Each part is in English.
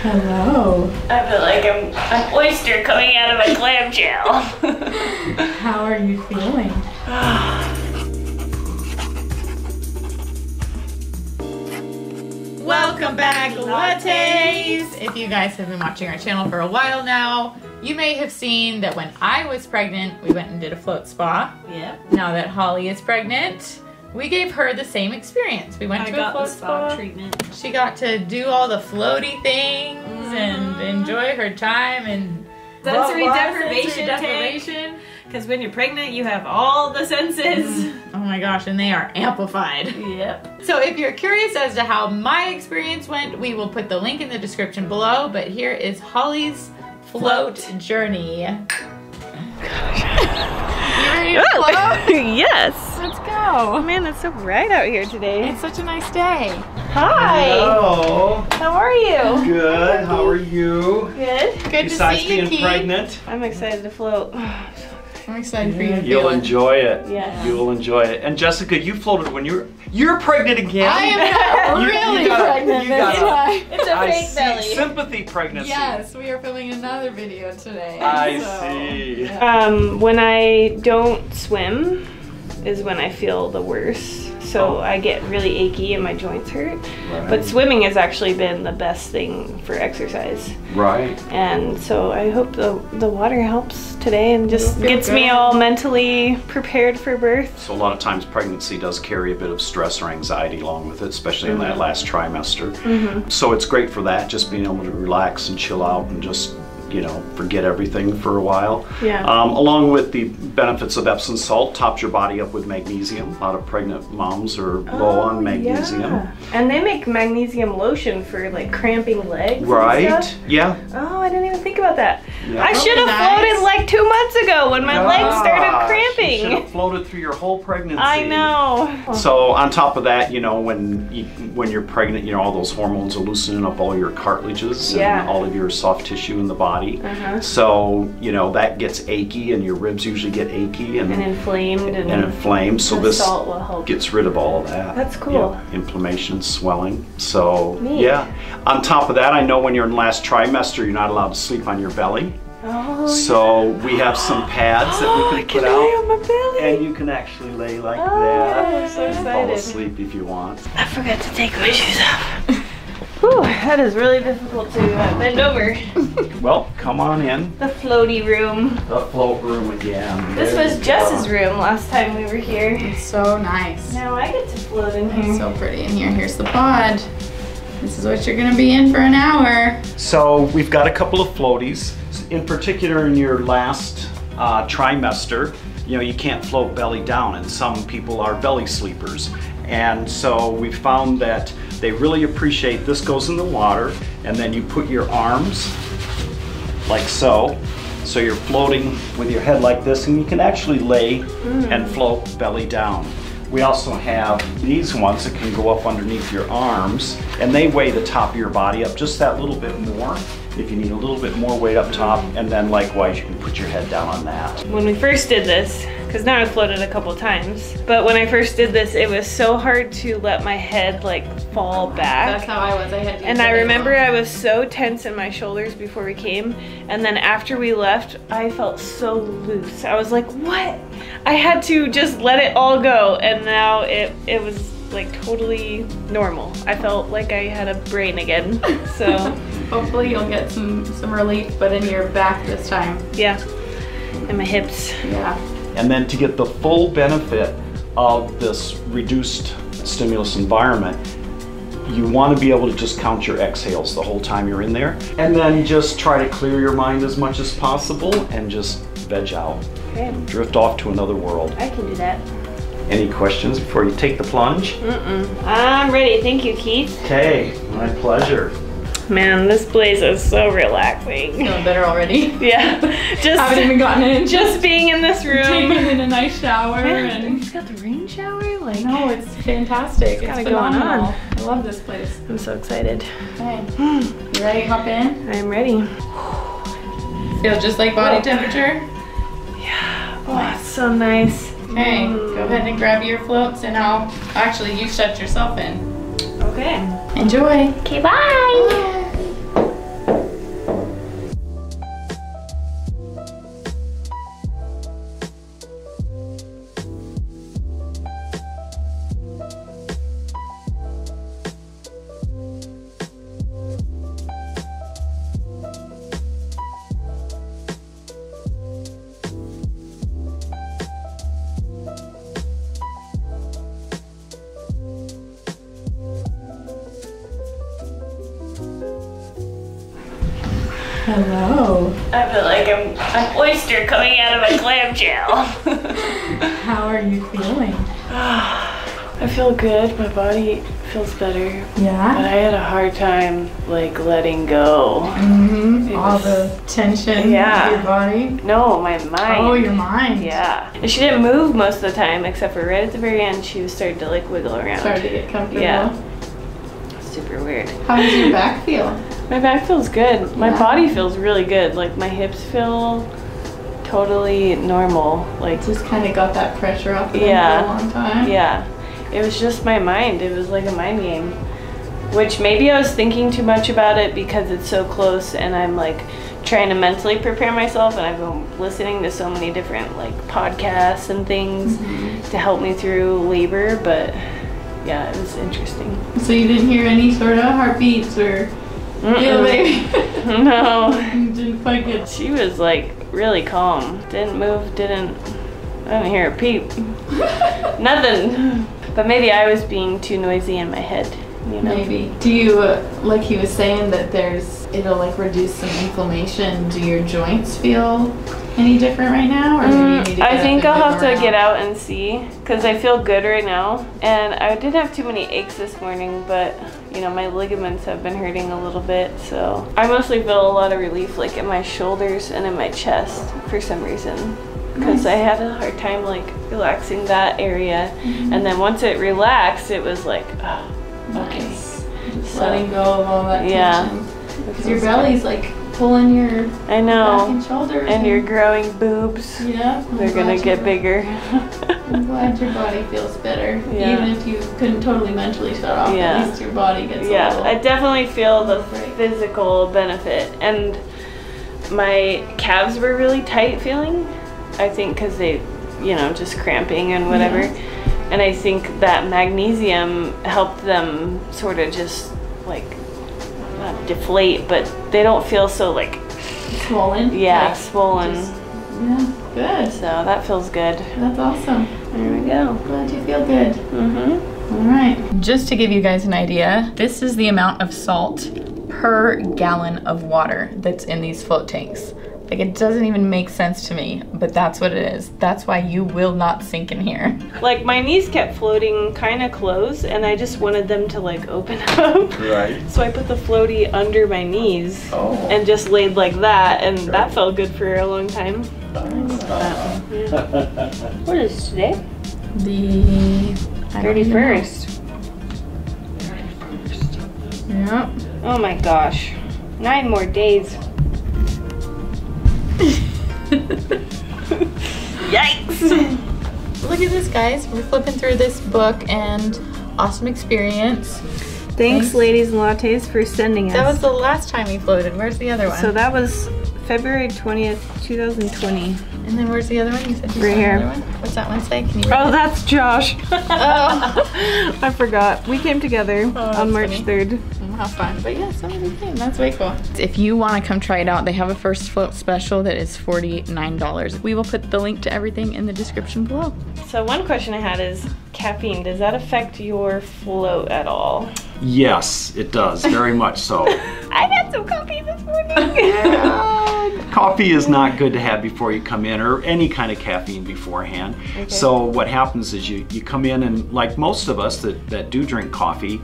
Hello. I feel like I'm an oyster coming out of a clamshell. How are you feeling? Welcome back, Lattes! If you guys have been watching our channel for a while now, you may have seen that when I was pregnant, we went and did a float spa. Yep. Now that Holly is pregnant, we gave her the same experience. We went to a float spa treatment. She got to do all the floaty things and enjoy her time and sensory deprivation. Because when you're pregnant, you have all the senses. Oh my gosh, and they are amplified. Yep. So if you're curious as to how my experience went, we will put the link in the description below. But here is Holly's float journey. You ready to float? Yes. Let's go. Oh man, it's so bright out here today. It's such a nice day. Hi. Hello. How are you? Good. How are you? Good. Good Besides to see you, being Keith. pregnant, I'm excited to float. I'm excited for you to you'll feel it. enjoy it. Yeah. You'll enjoy it. And Jessica, you floated when you're pregnant again. I am not really pregnant this time. It's a I fake see belly. sympathy pregnancy. Yes, we are filming another video today. I so, see. yeah. When I don't swim is when I feel the worst. So I get really achy and my joints hurt. Right. But swimming has actually been the best thing for exercise. Right. And so I hope the water helps today and just You'll feel gets me good. all mentally prepared for birth. So a lot of times pregnancy does carry a bit of stress or anxiety along with it, especially in that last trimester. So it's great for that, just being able to relax and chill out and just, you know, forget everything for a while. Yeah. Along with the benefits of Epsom salt, tops your body up with magnesium. A lot of pregnant moms are low on magnesium. Yeah. And they make magnesium lotion for like cramping legs. Right? And stuff. Yeah. Oh, I didn't even think about that. Yeah. I should have Nice. floated like 2 months ago when my legs started You should cramping. have floated through your whole pregnancy. I know. So on top of that, you know, when you're pregnant, you know, all those hormones are loosening up all your cartilages Yeah. and all of your soft tissue in the body. Uh-huh. So, you know, that gets achy and your ribs usually get achy and inflamed and inflamed. So the this salt will help. gets rid of all of that. That's cool. Yeah, inflammation, swelling. So Neat. yeah. On top of that, I know when you're in last trimester, you're not allowed to sleep on your belly. Oh, So we have some pads that we I can can put lay out. on my belly. And you can actually lay like Oh, that. I'm so and fall excited. asleep if you want. I forgot to take my shoes off. Whew, that is really difficult to bend over. Well, come on in. The floaty room. The float room again. This There was you Jess's go. room last time we were here. It's so nice. Now I get to float in It's here. so pretty in here. Here's the pod. This is what you're gonna be in for an hour. So we've got a couple of floaties. In particular, in your last trimester, you know, you can't float belly down, and some people are belly sleepers. And so we found that they really appreciate this. Goes in the water, and then you put your arms like so. So you're floating with your head like this, and you can actually lay and float belly down. We also have these ones that can go up underneath your arms, and they weigh the top of your body up just that little bit more. If you need a little bit more weight up top, and then likewise you can put your head down on that. When we first did this, because now I've floated a couple times, but when I first did this, it was so hard to let my head like fall back. That's how I was. I had to And I remember I was so tense in my shoulders before we came, and then after we left, I felt so loose. I was like, what? I had to just let it all go, and now it was like totally normal. I felt like I had a brain again, so. Hopefully you'll get some relief, but in your back this time. Yeah, and my hips. Yeah. And then to get the full benefit of this reduced stimulus environment, you want to be able to just count your exhales the whole time you're in there, and then just try to clear your mind as much as possible and just veg out. Okay, Drift off to another world. I can do that. Any questions before you take the plunge? I'm ready, thank you, Keith. Okay, my pleasure. Man, this place is so relaxing. Feeling better already. Yeah, Haven't even gotten in. just being in this Taking room. in a nice shower Man, and. you've got the rain shower? Like, No, it's fantastic. It's kinda going phenomenal. on. I love this place. I'm so excited. Okay. You ready to hop in? I'm ready. Feel just like body temperature? Yeah, oh, it's so nice. Okay, go ahead and grab your floats and actually you shut yourself in. Okay. Enjoy. Okay, bye. Hello. I feel like I'm an oyster coming out of a clamshell. How are you feeling? I feel good. My body feels better. Yeah? But I had a hard time, like, letting go. Mm-hmm. All the tension in your body? No, my mind. Oh, your mind. Yeah. And she didn't move most of the time, except for right at the very end, she was starting to, like, wiggle around. Started to get comfortable. Yeah. Super weird. How does your back feel? My back feels good. My body feels really good. Like, my hips feel totally normal. Like, just kind of got that pressure off them for a long time. Yeah. It was just my mind. It was like a mind game. Which maybe I was thinking too much about it because it's so close and I'm like trying to mentally prepare myself, and I've been listening to so many different like podcasts and things to help me through labor, but yeah, it was interesting. So you didn't hear any sort of heartbeats or feel baby? No. You didn't quite get. She was like really calm. Didn't move, I didn't hear a peep. Nothing. But maybe I was being too noisy in my head, you know? Maybe. Do you, like he was saying that it'll like reduce some inflammation. Do your joints feel any different right now? Or do you need to get I think I'll have around? to get out and see, because I feel good right now. And I didn't have too many aches this morning, but you know, my ligaments have been hurting a little bit. So I mostly feel a lot of relief like in my shoulders and in my chest for some reason. Because I had a hard time like relaxing that area, and then once it relaxed, it was like, oh, okay. Nice. Just letting go of all that tension. Because your belly's like pulling your I know. back and shoulders. And your growing boobs. Yeah. They're gonna get bigger. I'm glad your body feels better. Yeah. Even if you couldn't totally mentally shut off, at least your body gets a little. I definitely feel the physical benefit. And my calves were really tight feeling. I think because they, you know, just cramping and whatever. And I think that magnesium helped them sort of just like, not deflate, but they don't feel so like swollen. Yeah, like, swollen. Good. So that feels good. That's awesome. There we go. Glad you feel good. All right. Just to give you guys an idea, this is the amount of salt per gallon of water that's in these float tanks. Like, it doesn't even make sense to me, but that's what it is. That's why you will not sink in here. Like, my knees kept floating kind of close, and I just wanted them to like open up. Right. So I put the floaty under my knees and just laid like that, and that felt good for a long time. What is today? The 31st. Yep. Oh my gosh. 9 more days. Yikes! Look at this, guys. We're flipping through this book and awesome experience. Thanks, Ladies and Lattes, for sending us. That was the last time we floated. Where's the other one? So that was February 20th, 2020. And then where's the other one? You said you right here. One? What's that one say? Can you read it? That's Josh. I forgot. We came together on March 3rd. How fun. But yeah, somebody came. That's way cool. If you want to come try it out, they have a first float special that is $49. We will put the link to everything in the description below. So one question I had is caffeine. Does that affect your float at all? Yes, it does. Very much so. I had some coffee this morning. Coffee is not good to have before you come in, or any kind of caffeine beforehand. Okay. So what happens is you come in, and like most of us that do drink coffee,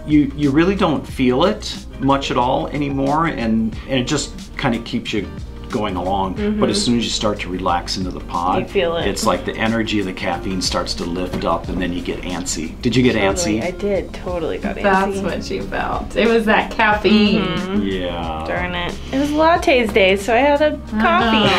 you really don't feel it much at all anymore, and it just kind of keeps you going along. But as soon as you start to relax into the pod, you feel it. It's like the energy of the caffeine starts to lift up, and then you get antsy. Did you get antsy? I did. Totally got antsy. That's what she felt. It was that caffeine. Yeah. Darn it. It was Lattes day, so I had a coffee.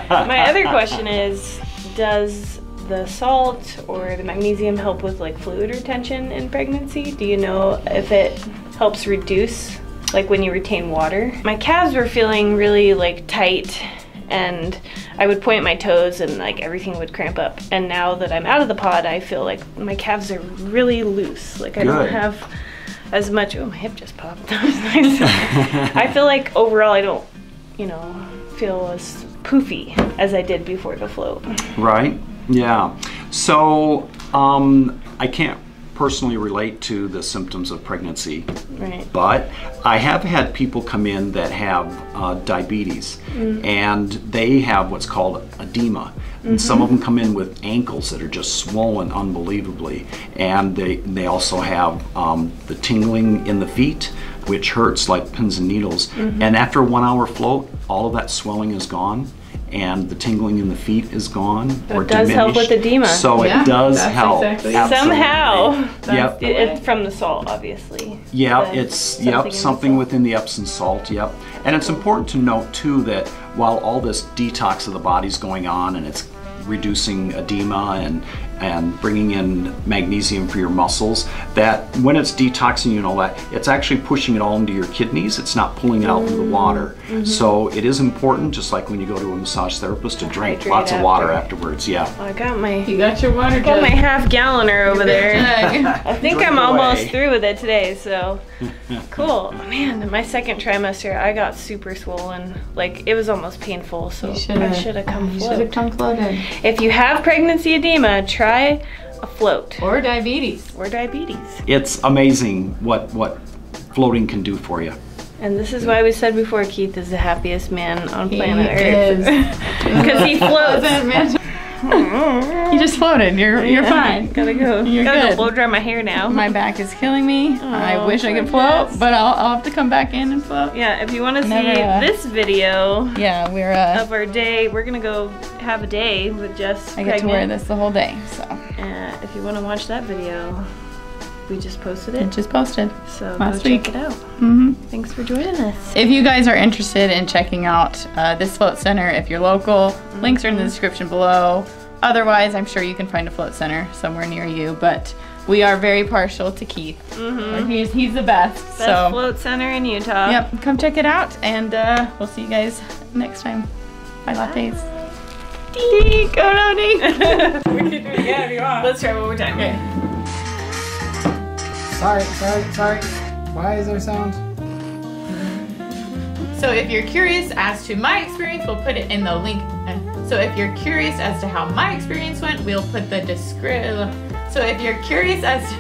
My other question is, does the salt or the magnesium help with like fluid retention in pregnancy? Do you know if it helps reduce like when you retain water? My calves were feeling really like tight, and I would point my toes and like everything would cramp up. And now that I'm out of the pod, I feel like my calves are really loose. Like I don't have as much. Oh, my hip just popped. That was nice. I feel like overall I don't, you know, feel as poofy as I did before the float. Right. Yeah. So I can't personally relate to the symptoms of pregnancy, Right. but I have had people come in that have diabetes, and they have what's called edema. And some of them come in with ankles that are just swollen unbelievably, and they also have the tingling in the feet, which hurts like pins and needles. And after a 1 hour float, all of that swelling is gone, and the tingling in the feet is gone or It does diminished. help with edema. So Yeah, it does that's help. exactly- Absolutely. Somehow. Yep. It's from the salt, obviously. Yeah, The- it's something something in the salt. within the Epsom salt. Yep, and it's important to note too that while all this detox of the body's going on and it's reducing edema and bringing in magnesium for your muscles, that when it's detoxing you and all that, it's actually pushing it all into your kidneys. It's not pulling it out into the water. So it is important, just like when you go to a massage therapist, to drink Hydrate lots of water after. afterwards. Yeah. I got my You got your water got jug. my half-galloner over there. Jug. I think Drink I'm almost away. through with it today, so cool. Man, my second trimester, I got super swollen. Like, it was almost painful, so I should have come You should have float. come floated. If you have pregnancy edema, try a float Or diabetes. or diabetes. It's amazing what floating can do for you. And this is why we said before, Keith is the happiest man on He planet is. Earth. Because he floats. You just floated. You're fine. Gotta go. You're Gotta good. go blow dry my hair now. My back is killing me. I Oh, wish I poor could float, Jess. but I'll have to come back in and float. Yeah, if you want to see Never, this video Yeah, we're of our day, we're gonna go have a day with Jess I get to wear this the whole day, so If you want to watch that video, we just posted it. it just posted. So last go week. check it out. Mm-hmm. Thanks for joining us. If you guys are interested in checking out this float center, if you're local, links are in the description below. Otherwise, I'm sure you can find a float center somewhere near you, but we are very partial to Keith. He's the best. Best So, float center in Utah. yep, come check it out, and we'll see you guys next time. Bye, Lattes. Dee, go loading. We can do it again if you want. Let's try one more time. Okay. Sorry. Why is there sound? So if you're curious as to my experience, we'll put it in the link. So if you're curious as to how my experience went, we'll put the description. So if you're curious as to